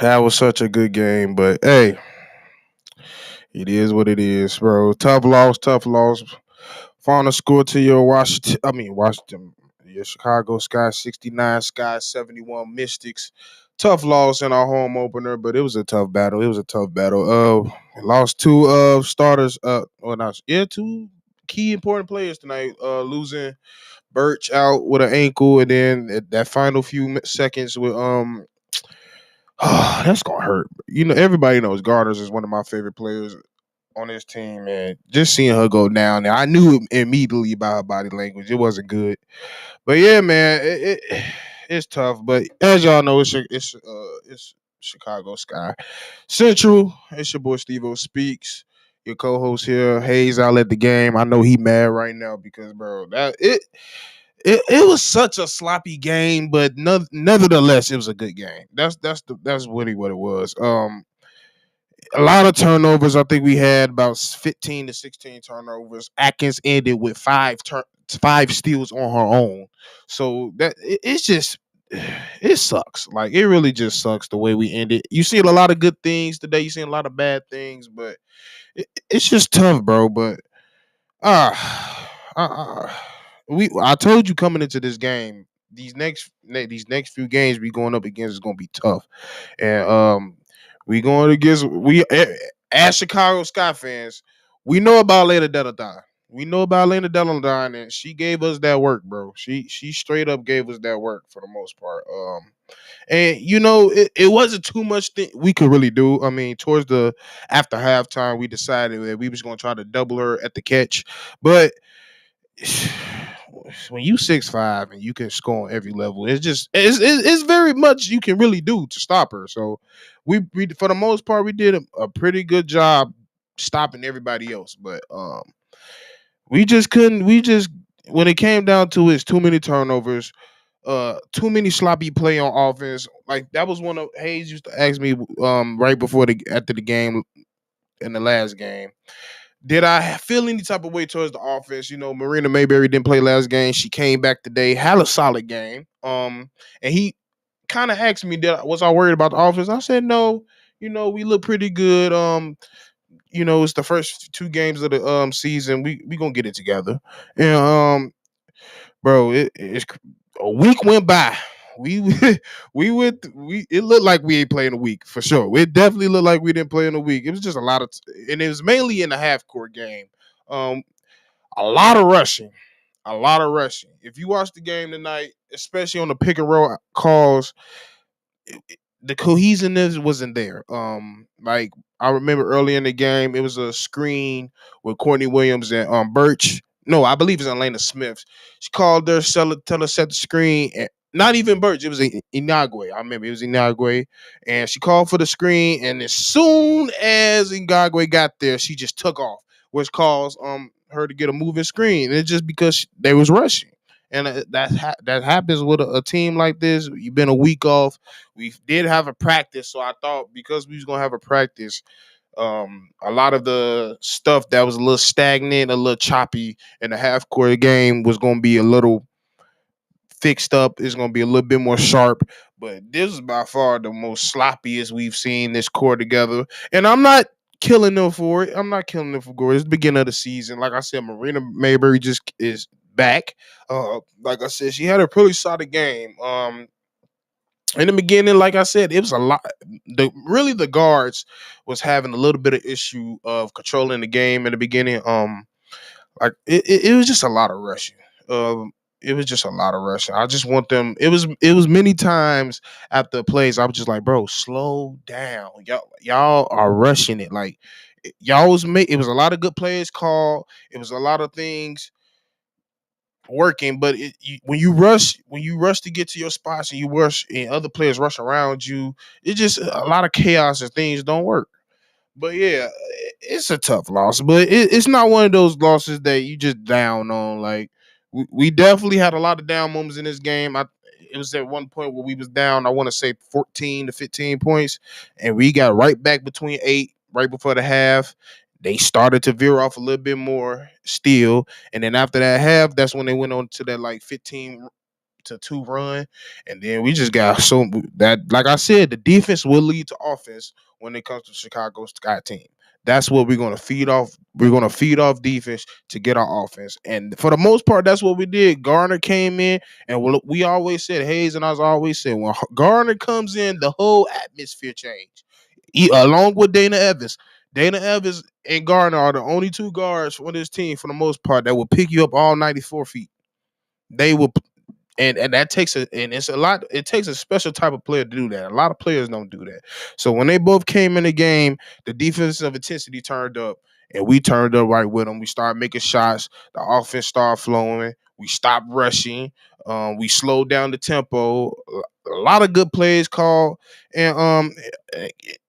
That was such a good game, but hey, it is what it is, bro. Tough loss, tough loss. Final score to your Washington, your Chicago Sky 69, Sky 71 Mystics. Tough loss in our home opener, but it was a tough battle. It was a tough battle. Lost two starters. Well, not yeah, two key important players tonight. Losing Birch out with an ankle, and then that final few seconds with that's gonna hurt. Everybody knows Gardner's is one of my favorite players on this team, and just seeing her go down there, I knew immediately by her body language it wasn't good. But yeah, man, it's tough. But as y'all know, it's Chicago Sky Central. It's your boy Stevo speaks. Your co-host here, Hayes, out at the game. I know he mad right now because, bro, it was such a sloppy game, but nevertheless, it was a good game. That's really what it was. A lot of turnovers. I think we had about 15 to 16 turnovers. Atkins ended with five steals on her own. So it's just it sucks. Like it really just sucks the way we ended. You see a lot of good things today. You see a lot of bad things, but it's just tough, bro. But uh, I told you coming into this game, these next few games we going up against is gonna be tough, and we going against as Chicago Sky fans, we know about Lena Deladon. We know about Lena Deladon, and she gave us that work, bro. She straight up gave us that work for the most part. And it wasn't too much we could really do. I mean, towards the after halftime, we decided that we was gonna try to double her at the catch, but when you 6'5" and you can score on every level, it's very much you can really do to stop her. So we for the most part we did a pretty good job stopping everybody else, but we just couldn't. We just when it came down to it, it's too many turnovers, too many sloppy play on offense. Like that was one of Hayes used to ask me right before after the game in the last game. Did I feel any type of way towards the offense? Marina Mayberry didn't play last game. She came back today, had a solid game. And he kind of asked me, was I worried about the offense? I said no. We look pretty good. It's the first two games of the season. We gonna get it together. And bro, a week went by. We we went we it looked like we ain't playing a week for sure. It definitely looked like we didn't play in a week. It was just a lot of and it was mainly in the half court game. Um a lot of rushing. A lot of rushing. If you watch the game tonight, especially on the pick and roll calls, the cohesiveness wasn't there. Like I remember early in the game, it was a screen with Courtney Williams and Birch. No, I believe it's Elena Smith. She called her, tell her set the screen, and not even Birch. It was Inagwe. I remember it was Inagwe, and she called for the screen. And as soon as Inagwe got there, she just took off, which caused her to get a moving screen. And it's just because they was rushing. And that happens with a team like this. You've been a week off. We did have a practice, so I thought because we was gonna have a practice, a lot of the stuff that was a little stagnant, a little choppy in the half court game was gonna be a little fixed up. It's gonna be a little bit more sharp. But this is by far the most sloppiest we've seen this core together. And I'm not killing them for it. I'm not killing them for it. It's the beginning of the season. Like I said, Marina Mayberry just is back. Like I said, she had a pretty solid game. In the beginning, like I said, it was a lot. The guards was having a little bit of issue of controlling the game in the beginning. Like it was just a lot of rushing. It was just a lot of rushing. I just want them. It was many times after plays. I was just like, bro, slow down. Y'all are rushing it. Like y'all was make. It was a lot of good plays called. It was a lot of things working, but when you rush to get to your spots and you rush and other players rush around you, it's just a lot of chaos and things don't work. But yeah, it's a tough loss, but it's not one of those losses that you just down on. Like we definitely had a lot of down moments in this game. It was at one point where we was down, I want to say 14 to 15 points, and we got right back between eight right before the half. They started to veer off a little bit more still, and then after that half, that's when they went on to that like 15 8-2 run, and then we just got so that, like I said, the defense will lead to offense when it comes to Chicago Sky team. That's what we're gonna feed off. We're gonna feed off defense to get our offense, and for the most part, that's what we did. Garner came in, and we always said, Hayes and I always said, when Garner comes in, the whole atmosphere changed. Along with Dana Evans. Dana Evans and Garner are the only two guards for this team, for the most part, that will pick you up all 94 feet. They will, and that takes it's a lot. It takes a special type of player to do that. A lot of players don't do that. So when they both came in the game, the defensive intensity turned up, and we turned up right with them. We started making shots. The offense started flowing. We stopped rushing. We slowed down the tempo. A lot of good plays called, and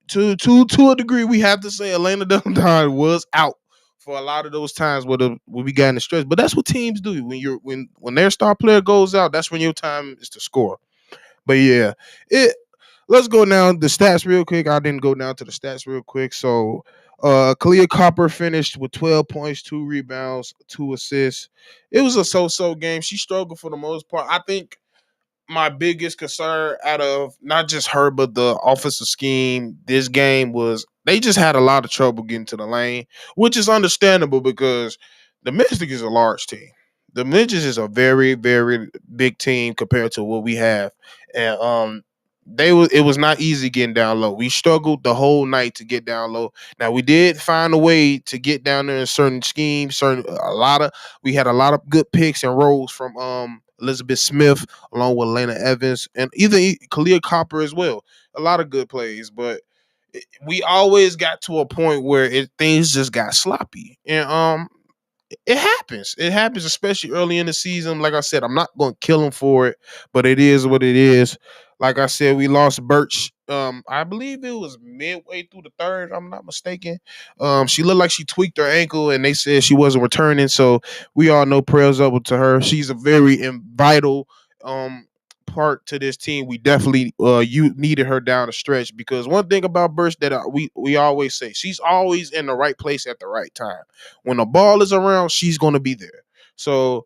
to a degree, we have to say Elena Dundon was out for a lot of those times when we got in the stretch. But that's what teams do. When their star player goes out, that's when your time is to score. But yeah, it let's go down the stats real quick. I didn't go down to the stats real quick. So Kalia Copper finished with 12 points, 2 rebounds, 2 assists. It was a so-so game. She struggled for the most part. I think my biggest concern out of not just her but the offensive scheme this game was they just had a lot of trouble getting to the lane, which is understandable because the Mystics is a large team. The Midgets is a very, very big team compared to what we have, and it was not easy getting down low. We struggled the whole night to get down low. Now we did find a way to get down there in certain schemes. We had a lot of good picks and rolls from Elizabeth Smith along with Lena Evans and even Kalia Copper as well. A lot of good plays, but we always got to a point where things just got sloppy, and it happens. It happens, especially early in the season. Like I said, I'm not going to kill him for it, but it is what it is. Like I said, we lost Birch. I believe it was midway through the third. I'm not mistaken. She looked like she tweaked her ankle, and they said she wasn't returning. So we all know prayers up to her. She's a very vital part to this team. We definitely you needed her down the stretch because one thing about Birch that we always say, she's always in the right place at the right time. When the ball is around, she's going to be there. So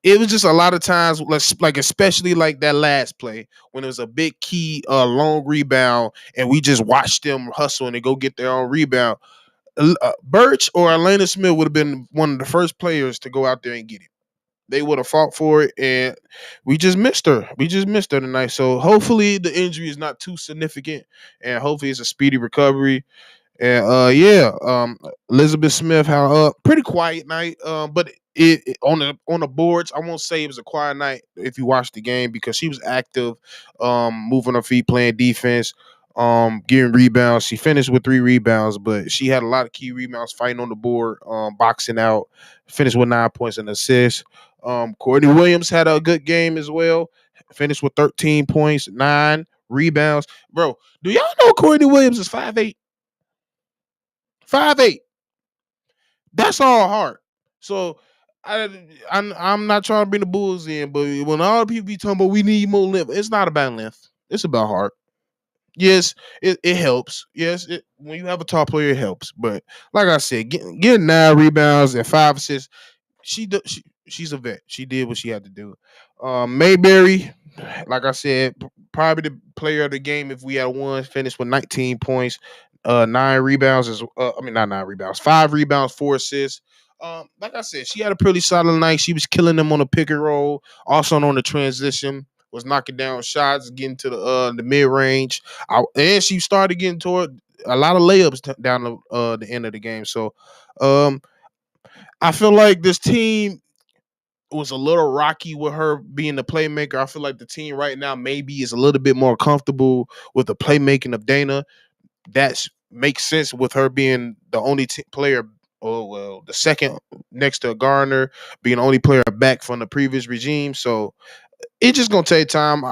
it was just a lot of times, like especially like that last play when it was a big key long rebound, and we just watched them hustle and they go get their own rebound. Birch or Elena Smith would have been one of the first players to go out there and get it. They would have fought for it, and we just missed her. We just missed her tonight. So hopefully the injury is not too significant, and hopefully it's a speedy recovery. And yeah, Elizabeth Smith had a pretty quiet night. But on the boards, I won't say it was a quiet night if you watch the game because she was active, moving her feet, playing defense, getting rebounds. She finished with 3 rebounds, but she had a lot of key rebounds, fighting on the board, boxing out. Finished with 9 points and assists. Courtney Williams had a good game as well. Finished with 13 points, 9 rebounds. Bro, do y'all know Courtney Williams is 5'8"? 5'8". That's all hard. So I'm not trying to bring the Bulls in, but when all the people be talking about we need more length, it's not about length. It's about heart. Yes, it helps. Yes, when you have a top player, it helps. But like I said, getting 9 rebounds and 5 assists, she's a vet. She did what she had to do. Mayberry, like I said, probably the player of the game if we had won. Finished with 19 points, 9 rebounds. I mean, not 9 rebounds, 5 rebounds, 4 assists. Like I said, she had a pretty solid night. She was killing them on the pick and roll, also on the transition. Was knocking down shots, getting to the mid range, and she started getting toward a lot of layups down the end of the game. So, I feel like this team was a little rocky with her being the playmaker. I feel like the team right now maybe is a little bit more comfortable with the playmaking of Dana. That makes sense with her being the only player. Oh well, the second next to Garner being the only player back from the previous regime. So it's just gonna take time.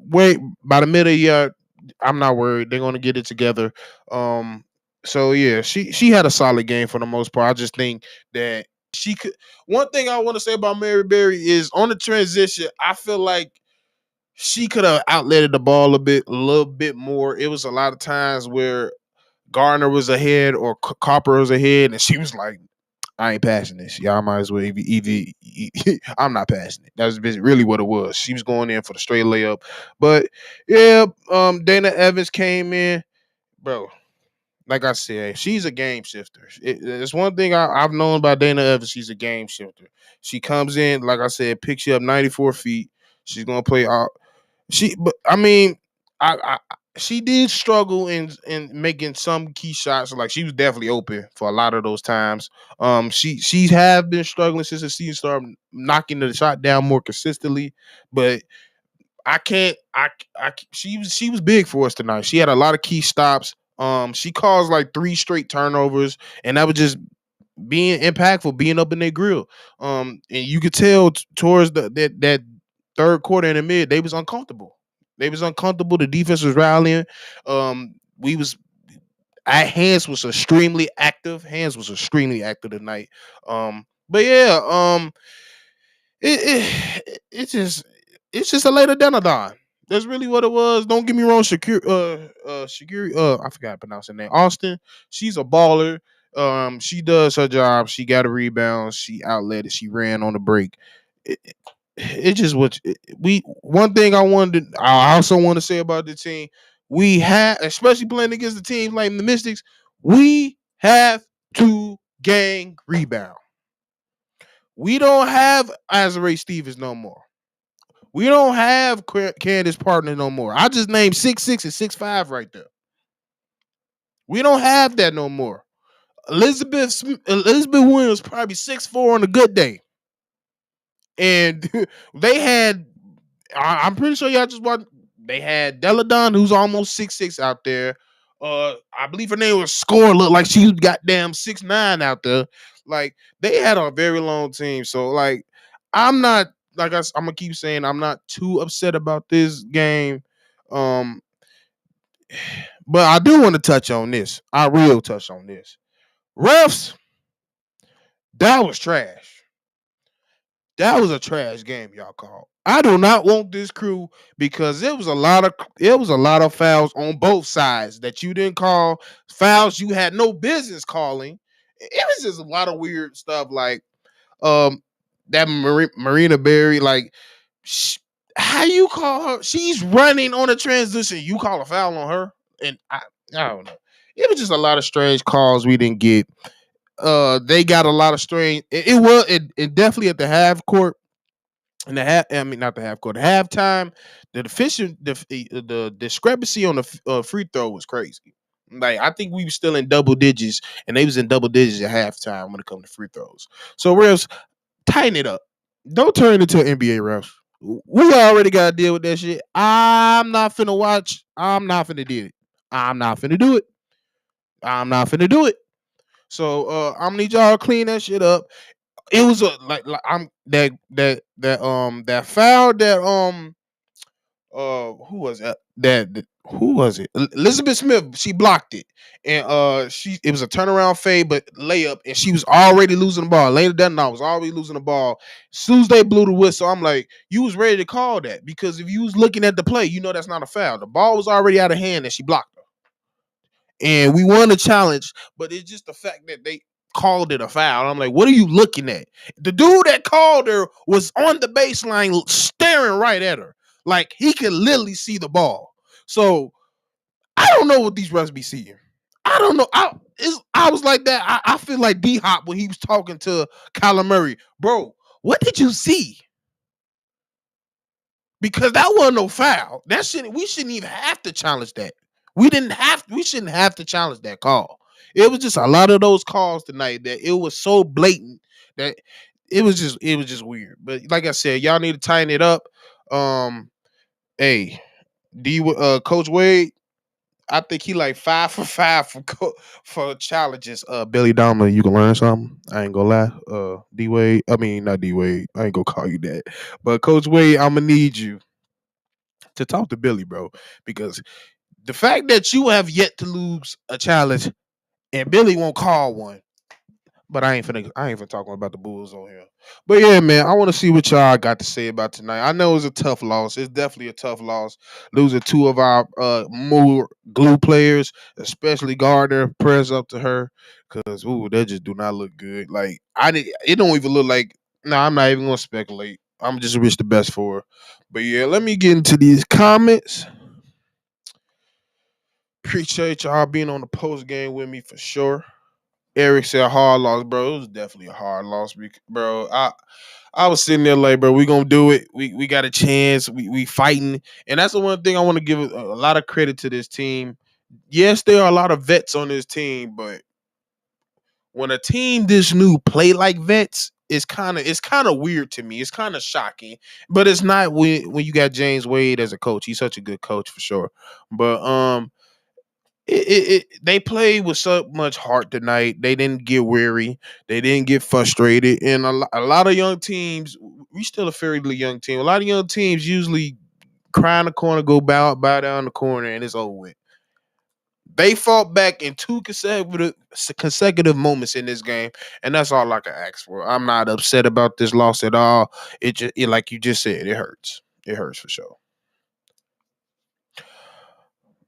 Wait, by the middle of the year, I'm not worried. They're gonna get it together. So yeah, she had a solid game for the most part. I just think that she could. One thing I want to say about Mary Berry is on the transition. I feel like she could have outletted the ball a little bit more. It was a lot of times where Garner was ahead or Copper was ahead, and she was like, I ain't passing this. Y'all might as well I'm not passing it. That's really what it was. She was going in for the straight layup. But yeah, Dana Evans came in, bro. Like I said, she's a game shifter. It's one thing I've known about Dana Evans. She's a game shifter. She comes in, like I said, picks you up 94 feet. She's gonna play out. But I mean, she did struggle in making some key shots. Like she was definitely open for a lot of those times. She have been struggling since the season started, knocking the shot down more consistently. But I can't. She was big for us tonight. She had a lot of key stops. She caused like 3 straight turnovers, and that was just being impactful, being up in their grill. And you could tell towards that third quarter in the mid, they was uncomfortable. They was uncomfortable. The defense was rallying. We was Hands was extremely active. Hands was extremely active tonight. But yeah, it's just a later Denadon. That's really what it was. Don't get me wrong, Shakiri, I forgot to pronounce her name. Austin, she's a baller. She does her job. She got a rebound. She outlet it. She ran on the break. It just what we. One thing I also want to say about the team, we have, especially playing against the teams like the Mystics, we have to gang rebound. We don't have Azare Stevens no more. We don't have Candace Partner no more. I just named 6'6" and 6'5" right there. We don't have that no more. Elizabeth Williams probably 6'4" on a good day. And they had, I'm pretty sure y'all just watched, they had Deladon, who's almost 6'6" out there. I believe her name was Score, looked like she was goddamn 6'9" out there. Like, they had a very long team. So, like, I'm not, I'm gonna keep saying I'm not too upset about this game. Um, but I do want to touch on this. I will touch on this. Refs, that was trash. That was a trash game y'all called. I do not want this crew because it was a lot of fouls on both sides that you didn't call, fouls you had no business calling. It was just a lot of weird stuff like um that Marina Berry, like how you call her? She's running on a transition. You call a foul on her, and I don't know. It was just a lot of strange calls we didn't get. They got a lot of strange. It definitely at the half court. And I mean, not the half court, the halftime, the discrepancy on the free throw was crazy. Like, I think we were still in double digits, and they was in double digits at halftime when it comes to free throws. So refs, tighten it up. Don't turn it into an NBA refs. We already got to deal with that shit. I'm not finna watch. I'm not finna do it. I'm not finna do it. I'm not finna do it. So I'm gonna need y'all to clean that shit up. It was a like I'm that foul that who was who was it? Elizabeth Smith, she blocked it. And it was a turnaround fade but layup, and she was already losing the ball. Later that night, was already losing the ball. As soon as they blew the whistle, I'm like, you was ready to call that, because if you was looking at the play, you know that's not a foul. The ball was already out of hand and she blocked her. And we won the challenge, but it's just the fact that they called it a foul. I'm like, what are you looking at? The dude that called her was on the baseline staring right at her. Like, he could literally see the ball. So I don't know what these refs be seeing. I don't know. I was like that. I feel like D Hop when he was talking to Kyler Murray. Bro, what did you see? Because that wasn't no foul. We shouldn't even have to challenge that. We shouldn't have to challenge that call. It was just a lot of those calls tonight that it was so blatant that it was just weird. But like I said, y'all need to tighten it up. Hey, Coach Wade, I think he like 5 for 5 for challenges. Billy Domlin, you can learn something. I ain't gonna lie. D Wade, I mean not D Wade. I ain't gonna call you that. But Coach Wade, I'm gonna need you to talk to Billy, bro, because the fact that you have yet to lose a challenge and Billy won't call one, But I ain't finna talk about the Bulls on here. But yeah, man, I want to see what y'all got to say about tonight. I know it was a tough loss. It's definitely a tough loss. Losing two of our more glue players, especially Gardner. Prayers up to her, cause that just do not look good. Like I did, it don't even look like. No, I'm not even gonna speculate. I'm just wish the best for her. But yeah, let me get into these comments. Appreciate y'all being on the post game with me for sure. Eric said hard loss, bro. It was definitely a hard loss, bro. I was sitting there like, bro, we gonna do it. We got a chance. We fighting, and that's the one thing I want to give a lot of credit to this team. Yes, there are a lot of vets on this team, but when a team this new play like vets, it's kind of weird to me. It's kind of shocking, but it's not when you got James Wade as a coach. He's such a good coach for sure. But they played with so much heart tonight. They didn't get weary. They didn't get frustrated. And a lot of young teams, we still a fairly young team. A lot of young teams usually cry in the corner, go bow down the corner, and it's over with. They fought back in two consecutive moments in this game, and that's all I can ask for. I'm not upset about this loss at all. Like you just said, it hurts. It hurts for sure.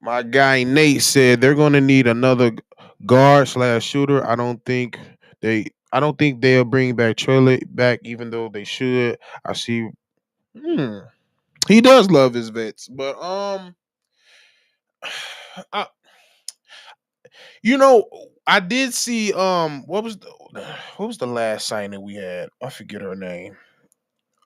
My guy Nate said they're going to need another guard slash shooter. I don't think they'll bring back Trey back, even though they should. I see. Hmm, he does love his vets, but I, you know, I did see what was the last signing we had? I forget her name.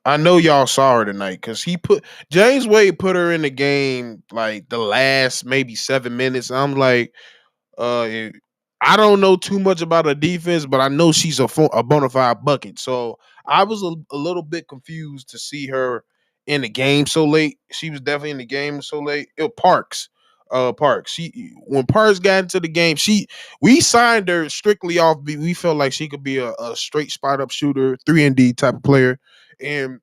I know y'all saw her tonight because he put James Wade put her in the game like the last maybe 7 minutes. I'm like, Uh, I don't know too much about her defense, but I know she's a bona fide bucket. So I was a little bit confused to see her in the game so late. She was definitely in the game so late. Parks, Parks. When Parks got into the game, we signed her strictly off. We felt like she could be a straight spot up shooter, 3 and D type of player, and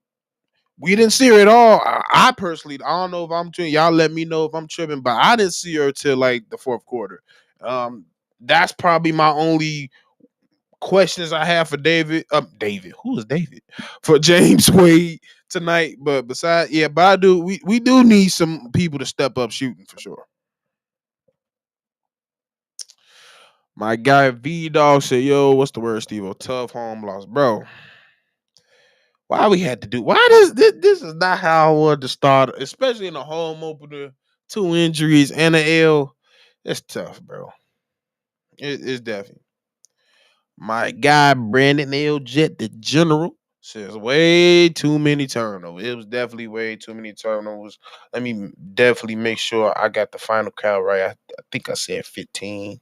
we didn't see her at all. I personally, I don't know if I'm tripping. Y'all let me know if I'm tripping, but I didn't see her till like the fourth quarter. Um, that's probably my only questions I have for David. David, who is David? For James Wade tonight. But besides, yeah, but I do. We do need some people to step up shooting for sure. My guy V Dog said, "Yo, what's the word, Stevo? Tough home loss, bro. Why we had to do? Why this is not how I wanted to start, especially in a home opener. Two injuries and an L. It's tough, bro. It's definitely." My guy Brandon L. Jet, the general, says way too many turnovers. It was definitely way too many turnovers. Let me definitely make sure I got the final count right. I think I said 15.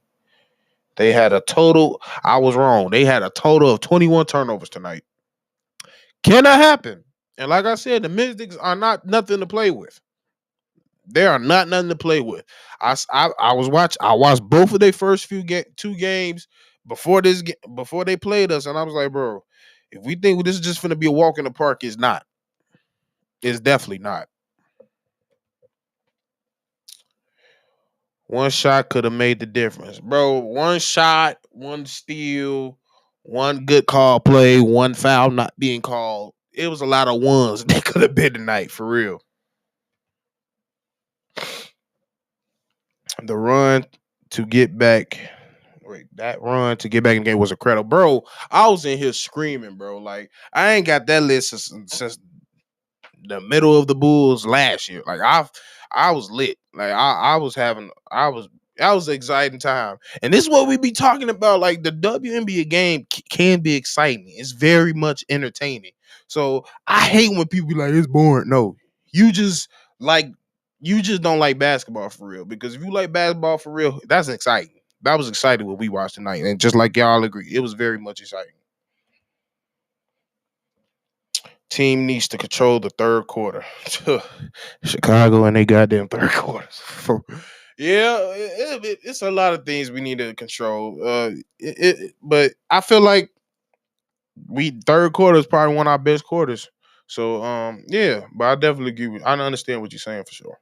They had a total. I was wrong. They had a total of 21 turnovers tonight. Can that happen? And like I said, the Mystics are not nothing to play with. They are not nothing to play with. I watched both of their first two games before they played us, and I was like, bro, if we think this is just gonna be a walk in the park, it's not. It's definitely not. One shot could have made the difference, bro. One shot, one steal, one good call play, one foul not being called. It was a lot of ones that could have been tonight for real. The run to get back. Wait, that run to get back in the game was incredible, bro. I was in here screaming, bro. Like I ain't got that list since the middle of the Bulls last year. Like I was lit. Like I was having I was exciting time. And this is what we be talking about. Like the WNBA game can be exciting. It's very much entertaining. So I hate when people be like it's boring. No, you just like you just don't like basketball for real. Because if you like basketball for real, that's exciting. That was exciting what we watched tonight. And just like y'all agree, it was very much exciting. Team needs to control the third quarter. Chicago and they goddamn third quarters. Yeah, it's a lot of things we need to control. But I feel like we third quarter is probably one of our best quarters. So yeah, but I definitely agree with. I understand what you're saying for sure.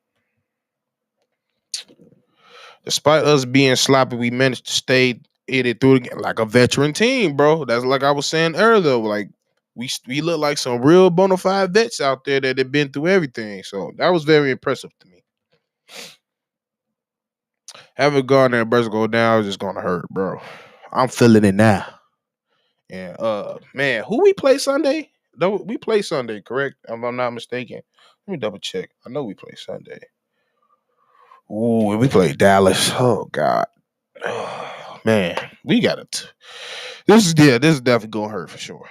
Despite us being sloppy, we managed to stay hit it through again like a veteran team, bro. That's like I was saying earlier. Like we look like some real bona fide vets out there that have been through everything. So that was very impressive to me. Having Gardner and Burst go down is just gonna hurt, bro. I'm feeling it now. And man, who we play Sunday? No, we play Sunday, correct? If I'm not mistaken. Let me double check. I know we play Sunday. Ooh, we play Dallas. Oh God. Oh, man, we got it. This is definitely gonna hurt for sure.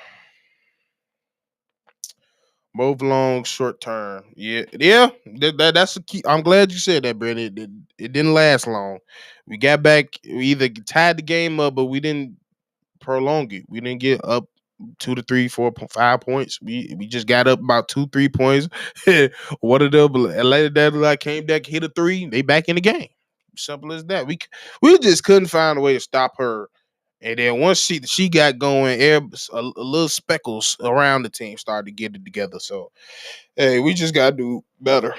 Both long, short term. Yeah. That's the key. I'm glad you said that, Brent. It didn't last long. We got back. We either tied the game up, but we didn't prolong it. We didn't get up 2 to 3, 4, 5 points. We just got up about 2, 3 points. One of them later that like came back, hit a three. They back in the game. Simple as that. We just couldn't find a way to stop her. And then once she got going, a little speckles around the team started to get it together. So hey, we just gotta do better.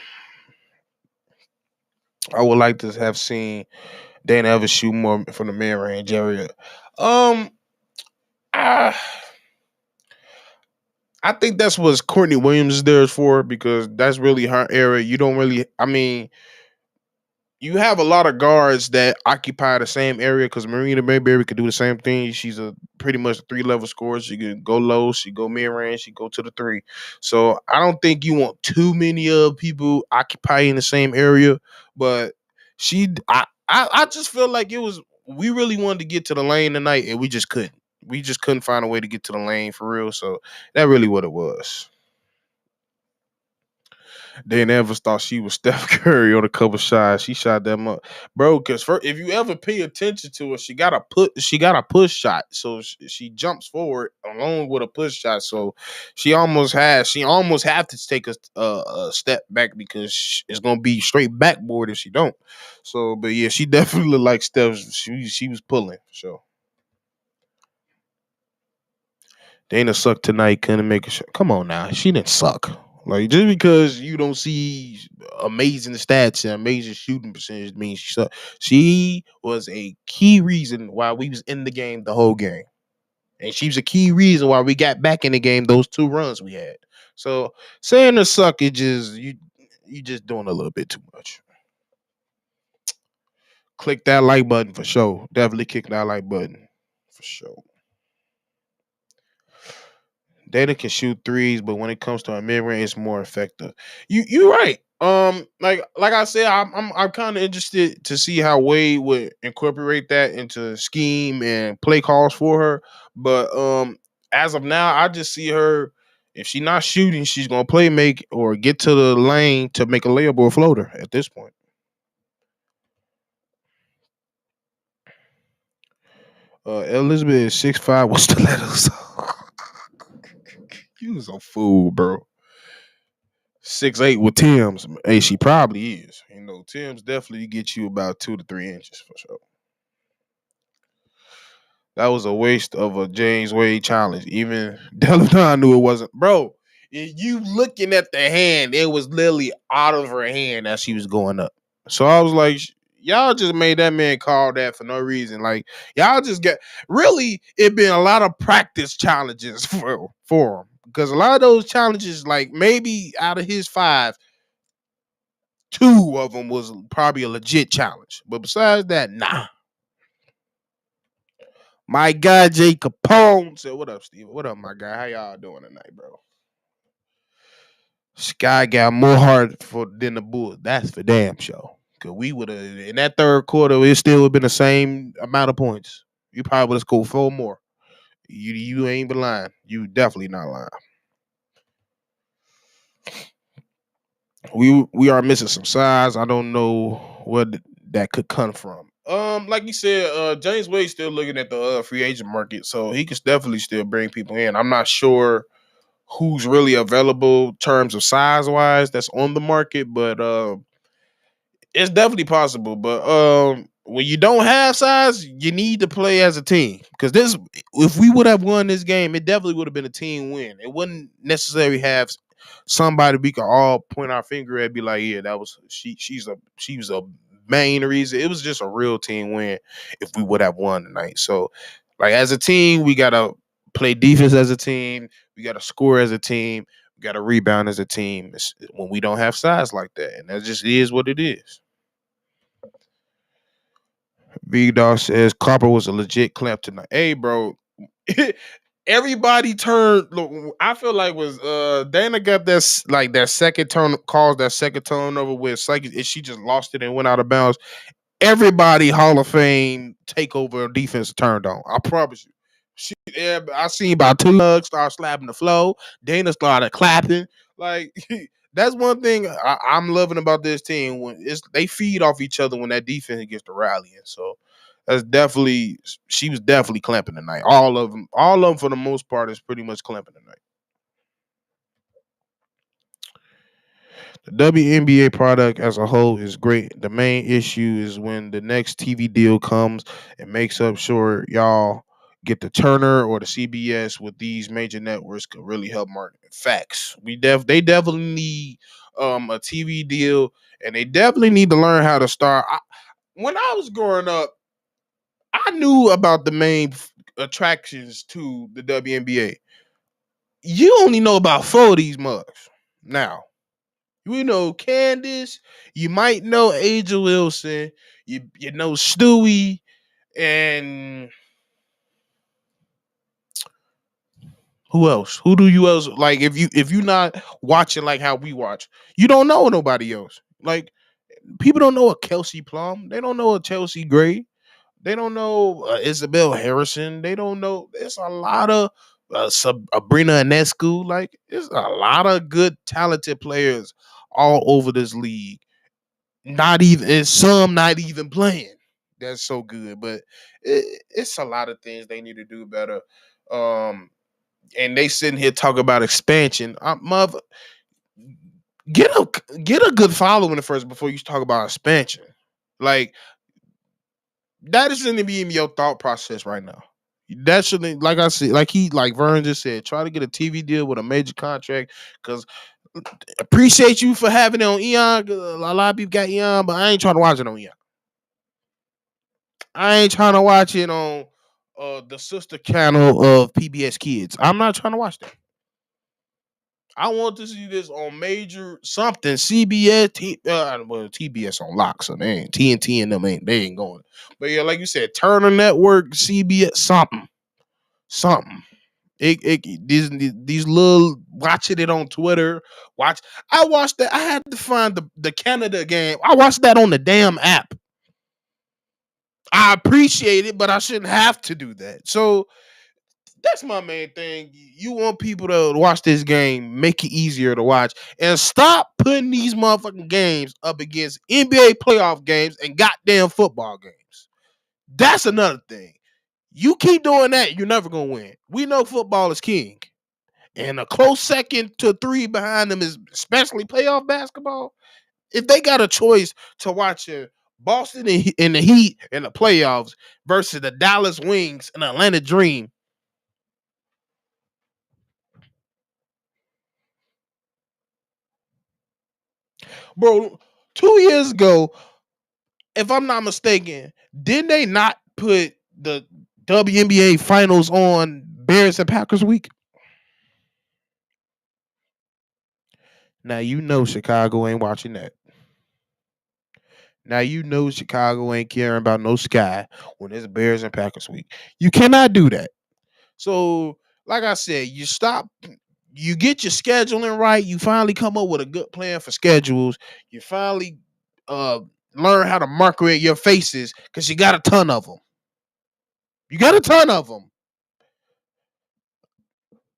I would like to have seen Dana ever shoot more from the mid range area. Um, I, I think that's what Courtney Williams is there for because that's really her area. You don't really, I mean, you have a lot of guards that occupy the same area because Marina Mayberry could do the same thing. She's a pretty much a 3 level scorer. She can go low, she go mid range, she go to the three. So I don't think you want too many of people occupying the same area. But I just feel like it was we really wanted to get to the lane tonight and we just couldn't. We just couldn't find a way to get to the lane for real. So that really what it was. They never thought she was Steph Curry on a couple shots. She shot them up, bro. Because if you ever pay attention to her, she got a push shot, so she jumps forward along with a push shot. So she almost have to take a step back because it's gonna be straight backboard if she don't. So, but yeah, she definitely looked like Steph. She was pulling for sure. Dana sucked tonight. Couldn't make a shot. Come on now, she didn't suck. Like just because you don't see amazing stats and amazing shooting percentage means she sucked. She was a key reason why we was in the game the whole game, and she was a key reason why we got back in the game those 2 runs we had. So saying her suck is just you just doing a little bit too much. Click that like button for sure. Definitely click that like button for sure. Data can shoot threes, but when it comes to a mid range, it's more effective. You're right. Like I said, I'm kind of interested to see how Wade would incorporate that into scheme and play calls for her. But as of now, I just see her. If she's not shooting, she's gonna play make or get to the lane to make a layup or a floater. At this point, Elizabeth is 6'5" with stilettos. You was a fool, bro. 6'8" with Tim's. Hey, she probably is. You know, Tim's definitely get you about 2 to 3 inches for sure. That was a waste of a James Wade challenge. Even Deladon knew it wasn't. Bro, you looking at the hand, it was literally out of her hand as she was going up. So I was like, y'all just made that man call that for no reason. Like, y'all just get really it been a lot of practice challenges for him. Because a lot of those challenges, like maybe out of his 5, 2 of them was probably a legit challenge. But besides that, nah. My guy Jay Capone said, "What up, Steve? What up, my guy? How y'all doing tonight, bro?" Sky got more heart than the Bulls. That's for damn sure. Cause we would have in that third quarter, it still would have been the same amount of points. You probably would have scored 4 more. You ain't been lying. You definitely not lying. We are missing some size. I don't know what that could come from. Like you said, James Wade's still looking at the free agent market, so he can definitely still bring people in. I'm not sure who's really available in terms of size wise that's on the market, but it's definitely possible. But when you don't have size, you need to play as a team. Because this if we would have won this game, it definitely would have been a team win. It wouldn't necessarily have somebody we could all point our finger at and be like, yeah, that was she was a main reason. It was just a real team win if we would have won tonight. So, like as a team, we gotta play defense as a team. We gotta score as a team. We gotta rebound as a team. When we don't have size like that, and that just is what it is. Big Dog says Copper was a legit clamp tonight. Hey, bro. Everybody turned. Look, I feel like was Dana got that like that second turn calls that second turnover where it's like she just lost it and went out of bounds. Everybody Hall of Fame takeover defense turned on. I promise you. I seen about two hugs start slapping the floor. Dana started clapping. Like that's one thing I'm loving about this team when it's they feed off each other when that defense gets to rallying. So that's definitely she was definitely clamping tonight. All of them for the most part is pretty much clamping tonight. The WNBA product as a whole is great. The main issue is when the next TV deal comes and makes up sure y'all get the Turner or the CBS with these major networks could really help market. Facts. They definitely need a TV deal and they definitely need to learn how to start. When I was growing up, I knew about the main attractions to the WNBA. You only know about four of these mugs now. You know Candace. You might know Angel Wilson. You know Stewie and who else? Who do you else like? If you not watching like how we watch, you don't know nobody else. Like people don't know a Kelsey Plum. They don't know a Chelsea Gray. They don't know Isabel Harrison. They don't know. There's a lot of Sabrina Ionescu. Like there's a lot of good, talented players all over this league. Not even and some not even playing. That's so good, but it's a lot of things they need to do better. Um, and they sitting here talking about expansion. Mother, get a good following first before you talk about expansion. Like that shouldn't be in your thought process right now. That shouldn't, like I said, like Vern just said, try to get a TV deal with a major contract. Because appreciate you for having it on Eon. A lot of people got Eon, but I ain't trying to watch it on Eon. I ain't trying to watch it on the sister channel of PBS Kids. I'm not trying to watch that. I want to see this on major something CBS. Well, TBS on lock, so they ain't TNT and them ain't they ain't going. But yeah, like you said, Turner Network, CBS, something. These little watching it on Twitter. Watch. I watched that. I had to find the Canada game. I watched that on the damn app. I appreciate it, but I shouldn't have to do that. So that's my main thing. You want people to watch this game, make it easier to watch, and stop putting these motherfucking games up against NBA playoff games and goddamn football games. That's another thing. You keep doing that, you're never gonna win. We know football is king. And a close second to three behind them is especially playoff basketball. If they got a choice to watch Boston in the Heat in the playoffs versus the Dallas Wings and Atlanta Dream, bro, 2 years ago, if I'm not mistaken, didn't they not put the WNBA finals on Bears and Packers week? Now you know Chicago ain't watching that. Now you know Chicago ain't caring about no sky when it's Bears and Packers week. You cannot do that. So, like I said, you get your scheduling right. You finally come up with a good plan for schedules. You finally uh learn how to market your faces because you got a ton of them. You got a ton of them.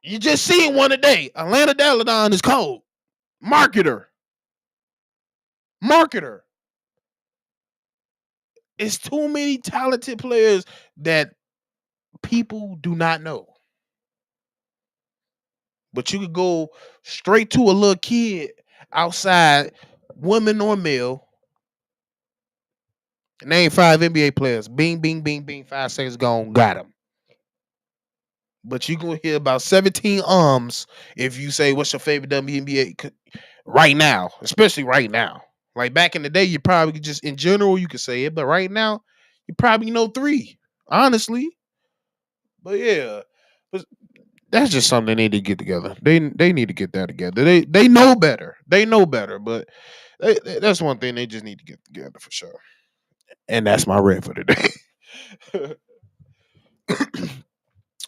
You just seen one today. Atlanta Deladon is cold. Marketer. Marketer. It's too many talented players that people do not know. But you could go straight to a little kid outside, woman or male. Name five NBA players. Bing, bing, bing, bing. 5 seconds gone. Got him. But you gonna hear about 17 if you say what's your favorite WNBA right now, especially right now. Like back in the day, you probably just in general you could say it, but right now you probably know three, honestly. But yeah, but that's just something they need to get together. They need to get that together. They know better. They know better, but that's one thing they just need to get together for sure. And that's my rant for today.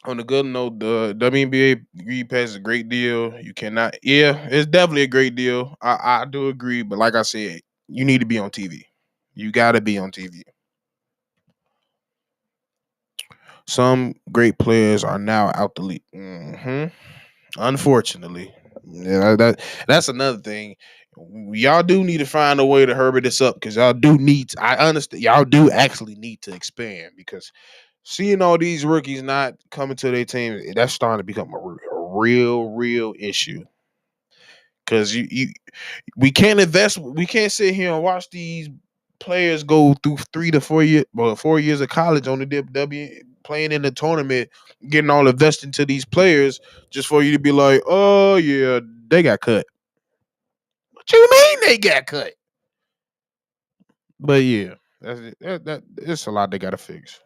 On a good note, the WNBA League Pass is a great deal. You cannot, yeah, it's definitely a great deal. I do agree, but like I said, you need to be on TV. You got to be on TV. Some great players are now out the league. Unfortunately, yeah, that's another thing. Y'all do need to find a way to hurry this up because y'all do need. I understand. Y'all do actually need to expand because seeing all these rookies not coming to their team, that's starting to become a real issue. Because we can't invest. We can't sit here and watch these players go through 4 years of college on the W playing in the tournament, getting all invested into these players just for you to be like, oh yeah, they got cut. What you mean they got cut? But yeah, it's a lot they got to fix.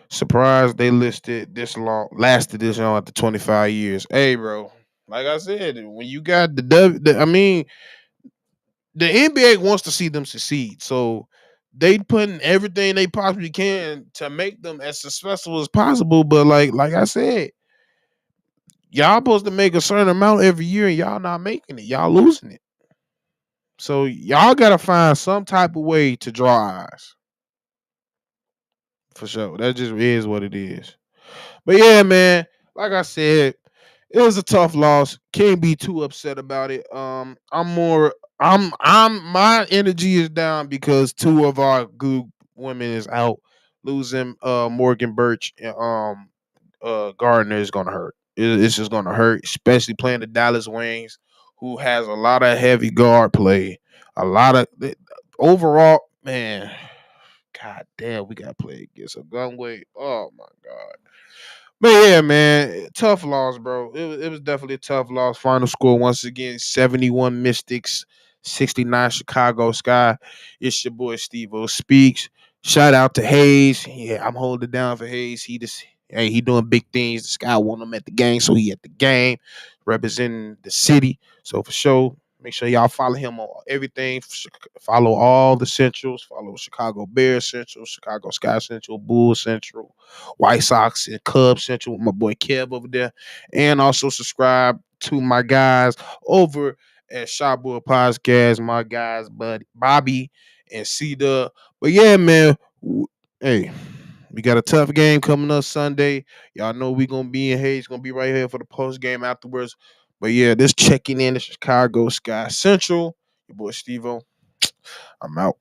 Surprised they listed this long, lasted this long after 25 years. Hey, bro, like I said, when you got I mean, the NBA wants to see them succeed, so they putting everything they possibly can to make them as successful as possible. But like I said, y'all supposed to make a certain amount every year, and y'all not making it. Y'all losing it. So y'all gotta find some type of way to draw eyes for sure. That just is what it is. But yeah, man, like I said, it was a tough loss. Can't be too upset about it. My energy is down because two of our good women is out. Losing Morgan Birch and Gardner is gonna hurt. It's just gonna hurt, especially playing the Dallas Wings, who has a lot of heavy guard play. A lot of overall, man. God damn, we gotta play against a gunway. Oh my god. But yeah, man, tough loss, bro. It was definitely a tough loss. Final score once again: 71 Mystics, 69 Chicago Sky. It's your boy Stevo Speaks. Shout out to Hayes. Yeah, I'm holding it down for Hayes. He doing big things. The Sky want him at the game, so he at the game, representing the city. So for sure, make sure y'all follow him on everything. Follow all the centrals. Follow Chicago Bears Central, Chicago Sky Central, Bulls Central, White Sox and Cubs Central with my boy Kev over there. And also subscribe to my guys over at Shopboy Podcast, my guys, Buddy Bobby and C Dub. But yeah, man. Hey, we got a tough game coming up Sunday. Y'all know we gonna be in Hayes, gonna be right here for the post game afterwards. But yeah, this checking in the Chicago Sky Central. Your boy Stevo. I'm out.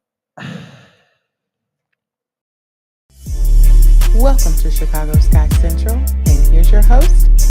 Welcome to Chicago Sky Central, and here's your host,